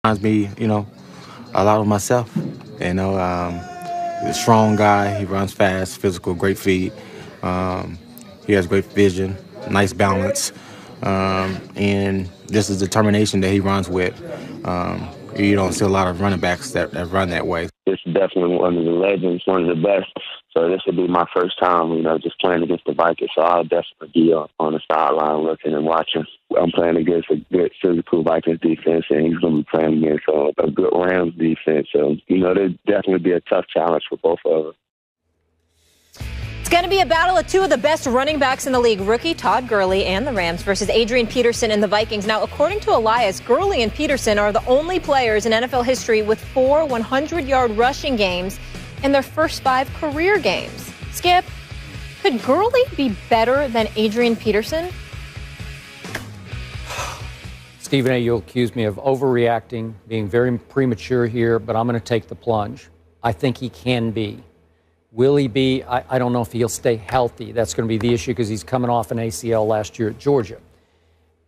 Reminds me, a lot of myself. He's a strong guy. He runs fast, physical, great feet. He has great vision, nice balance, and this is determination that he runs with. You don't see a lot of running backs that run that way. It's definitely one of the legends, one of the best. So this will be my first time, just playing against the Vikings. So I'll definitely be on the sideline looking and watching. I'm playing against a good physical Vikings defense, and he's going to be playing against a good Rams defense. So, there'll definitely be a tough challenge for both of us. It's going to be a battle of two of the best running backs in the league, rookie Todd Gurley and the Rams versus Adrian Peterson and the Vikings. Now, according to Elias, Gurley and Peterson are the only players in NFL history with 4 100-yard rushing games in their first 5 career games. Skip, could Gurley be better than Adrian Peterson? Stephen A., you'll accuse me of overreacting, being very premature here, but I'm going to take the plunge. I think he can be. Will he be? I don't know if he'll stay healthy. That's going to be the issue because he's coming off an ACL last year at Georgia.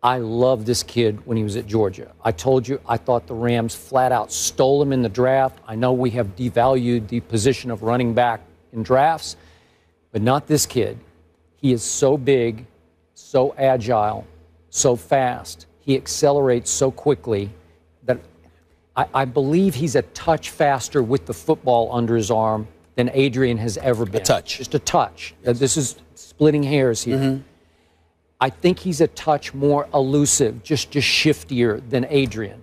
I loved this kid when he was at Georgia. I told you I thought the Rams flat out stole him in the draft. I know we have devalued the position of running back in drafts, but not this kid. He is so big, so agile, so fast. He accelerates so quickly that I believe he's a touch faster with the football under his arm than Adrian has ever been. A touch. Just a touch. Yes. This is splitting hairs here. Mm-hmm. I think he's a touch more elusive, just shiftier than Adrian.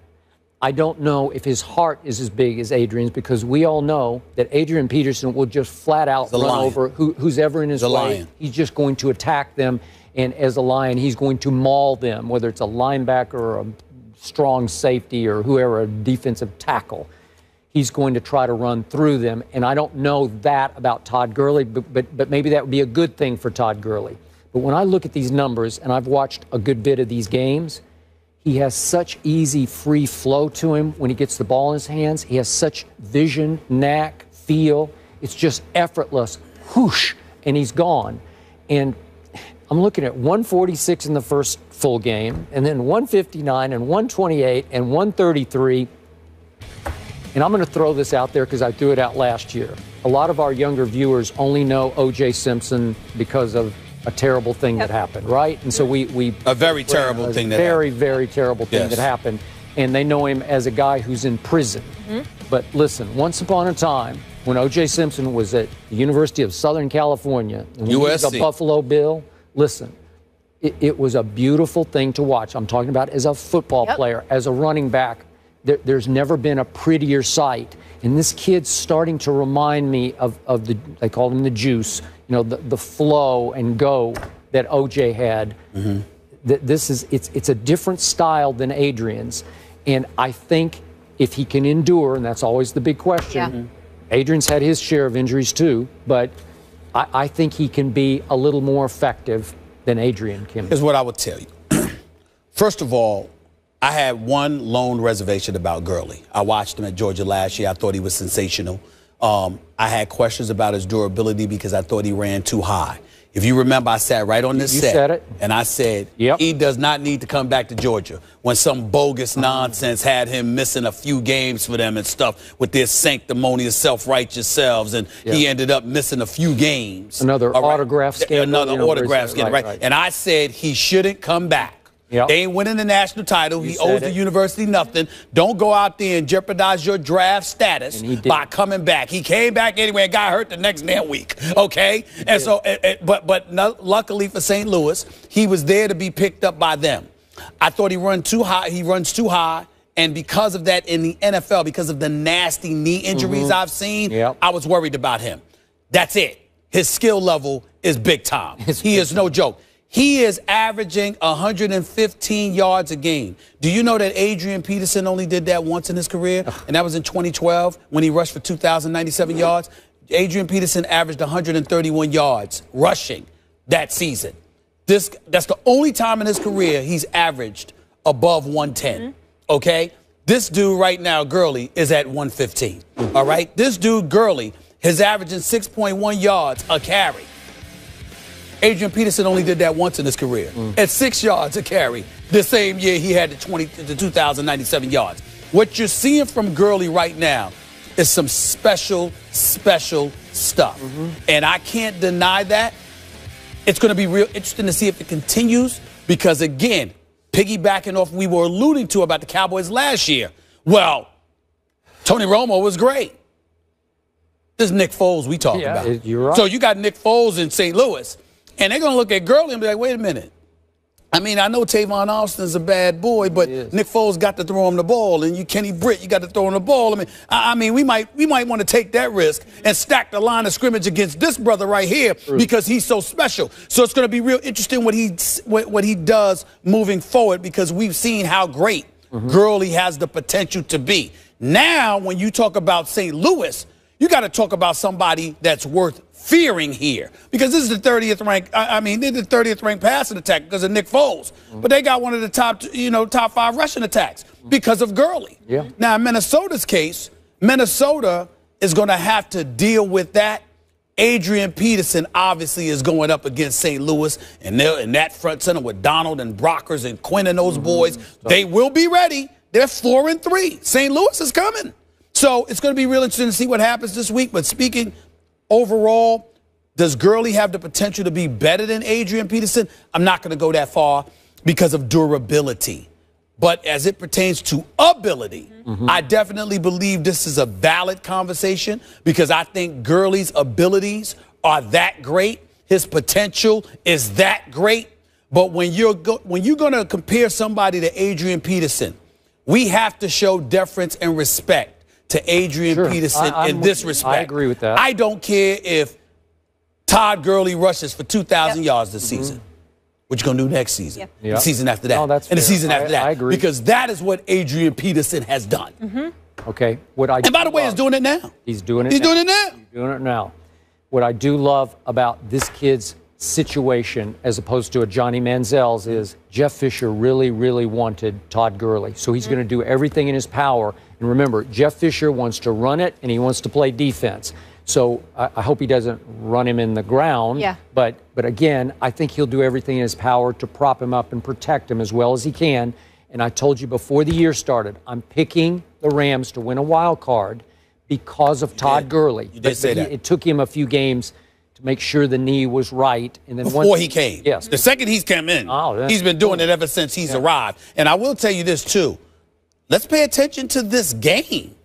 I don't know if his heart is as big as Adrian's because we all know that Adrian Peterson will just flat out run over who's ever in his way. He's just going to attack them, and as a lion, he's going to maul them, whether it's a linebacker or a strong safety or whoever, a defensive tackle. He's going to try to run through them, and I don't know that about Todd Gurley, but maybe that would be a good thing for Todd Gurley. But when I look at these numbers, and I've watched a good bit of these games, he has such easy, free flow to him when he gets the ball in his hands. He has such vision, knack, feel. It's just effortless. Whoosh, and he's gone. And I'm looking at 146 in the first full game, and then 159 and 128 and 133. And I'm going to throw this out there because I threw it out last year. A lot of our younger viewers only know O.J. Simpson because of a terrible thing that happened, right? And so we a very terrible thing that very, happened. very terrible thing that happened. And they know him as a guy who's in prison. Mm-hmm. But listen, once upon a time, when O.J. Simpson was at the University of Southern California, and he was a Buffalo Bill, listen, it was a beautiful thing to watch. I'm talking about as a football player, as a running back. There's never been a prettier sight. And this kid's starting to remind me of the, they called him the juice, the flow and go that OJ had. Mm-hmm. It's a different style than Adrian's. And I think if he can endure, and that's always the big question, Adrian's had his share of injuries too, but I think he can be a little more effective than Adrian can be. Here's what I would tell you. First of all, I had one lone reservation about Gurley. I watched him at Georgia last year. I thought he was sensational. I had questions about his durability because I thought he ran too high. If you remember, I sat right on this set, and I said, he does not need to come back to Georgia when some bogus nonsense had him missing a few games for them and stuff with their sanctimonious, self-righteous selves, and he ended up missing a few games. Another autograph scandal. Another autograph scandal, right. And I said he shouldn't come back. Yep. They ain't winning the national title. He owes the university nothing. Don't go out there and jeopardize your draft status by coming back. He came back anyway and got hurt the next damn week. Okay? And so, but luckily for St. Louis, he was there to be picked up by them. I thought he runs too high. And because of that in the NFL, because of the nasty knee injuries I've seen, I was worried about him. That's it. His skill level is big time. He is no joke. He is averaging 115 yards a game. Do you know that Adrian Peterson only did that once in his career? And that was in 2012 when he rushed for 2,097 yards. Adrian Peterson averaged 131 yards rushing that season. That's the only time in his career he's averaged above 110. Okay? This dude right now, Gurley, is at 115. All right? This dude, Gurley, is averaging 6.1 yards a carry. Adrian Peterson only did that once in his career at 6 yards a carry. The same year he had the 2,097 yards. What you're seeing from Gurley right now is some special stuff. And I can't deny that. It's going to be real interesting to see if it continues because, again, piggybacking off we were alluding to about the Cowboys last year. Well, Tony Romo was great. This is Nick Foles we talking about. You're right. So you got Nick Foles in St. Louis, and they're going to look at Gurley and be like, wait a minute. I mean, I know Tavon Austin's a bad boy, but Nick Foles got to throw him the ball, and Kenny Britt, you got to throw him the ball. I mean, we might want to take that risk and stack the line of scrimmage against this brother right here because he's so special. So it's going to be real interesting what he does moving forward because we've seen how great Gurley has the potential to be. Now, when you talk about St. Louis, you got to talk about somebody that's worth fearing here because this is the 30th ranked. I mean, they're the 30th ranked passing attack because of Nick Foles, but they got one of the top 5 rushing attacks because of Gurley. Now, in Minnesota's case, Minnesota is going to have to deal with that. Adrian Peterson obviously is going up against St. Louis, and they're in that front center with Donald and Brockers and Quinn and those boys. They will be ready. They're 4-3. St. Louis is coming. So it's going to be real interesting to see what happens this week. But speaking overall, does Gurley have the potential to be better than Adrian Peterson? I'm not going to go that far because of durability. But as it pertains to ability, I definitely believe this is a valid conversation because I think Gurley's abilities are that great. His potential is that great. But when you're going to compare somebody to Adrian Peterson, we have to show deference and respect to Adrian Peterson in this respect. I agree with that. I don't care if Todd Gurley rushes for 2,000 yards this season. What you going to do next season? The season after that. And the season after that. I agree. Because that is what Adrian Peterson has done. Okay. And by the way, he's doing it now. He's doing it He's doing it now. He's doing it now. What I do love about this kid's situation as opposed to a Johnny Manziel's is Jeff Fisher really, really wanted Todd Gurley. So he's going to do everything in his power. And remember, Jeff Fisher wants to run it and he wants to play defense. So I hope he doesn't run him in the ground. But again, I think he'll do everything in his power to prop him up and protect him as well as he can. And I told you before the year started, I'm picking the Rams to win a wild card because of Todd Gurley. You did say that. It took him a few games to make sure the knee was right. And then before he came. Yes. The second he's come in, he's been doing it ever since he's arrived. And I will tell you this, too. Let's pay attention to this game.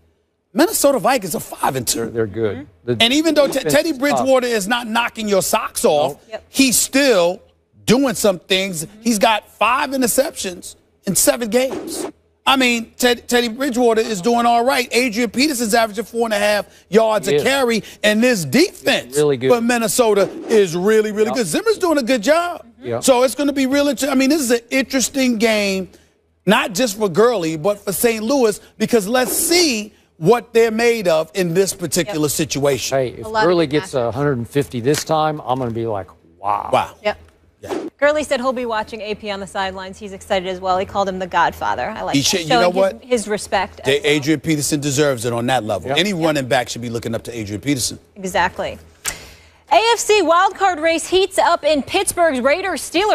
Minnesota Vikings are 5-2. They're good. And even though Teddy Bridgewater is not knocking your socks off, he's still doing some things. He's got 5 interceptions in 7 games. I mean, Teddy Bridgewater is doing all right. Adrian Peterson's averaging 4.5 yards a carry, and this defense for Minnesota is really, really good. Zimmer's doing a good job. So it's going to be really interesting. I mean, this is an interesting game, not just for Gurley, but for St. Louis, because let's see what they're made of in this particular situation. Hey, if Gurley gets 150 this time, I'm going to be like, wow. Wow. Gurley said he'll be watching AP on the sidelines. He's excited as well. He called him the Godfather. I like that. You know what? His respect. Adrian Peterson deserves it on that level. Any running back should be looking up to Adrian Peterson. Exactly. AFC wildcard race heats up in Pittsburgh's Raiders-Steelers.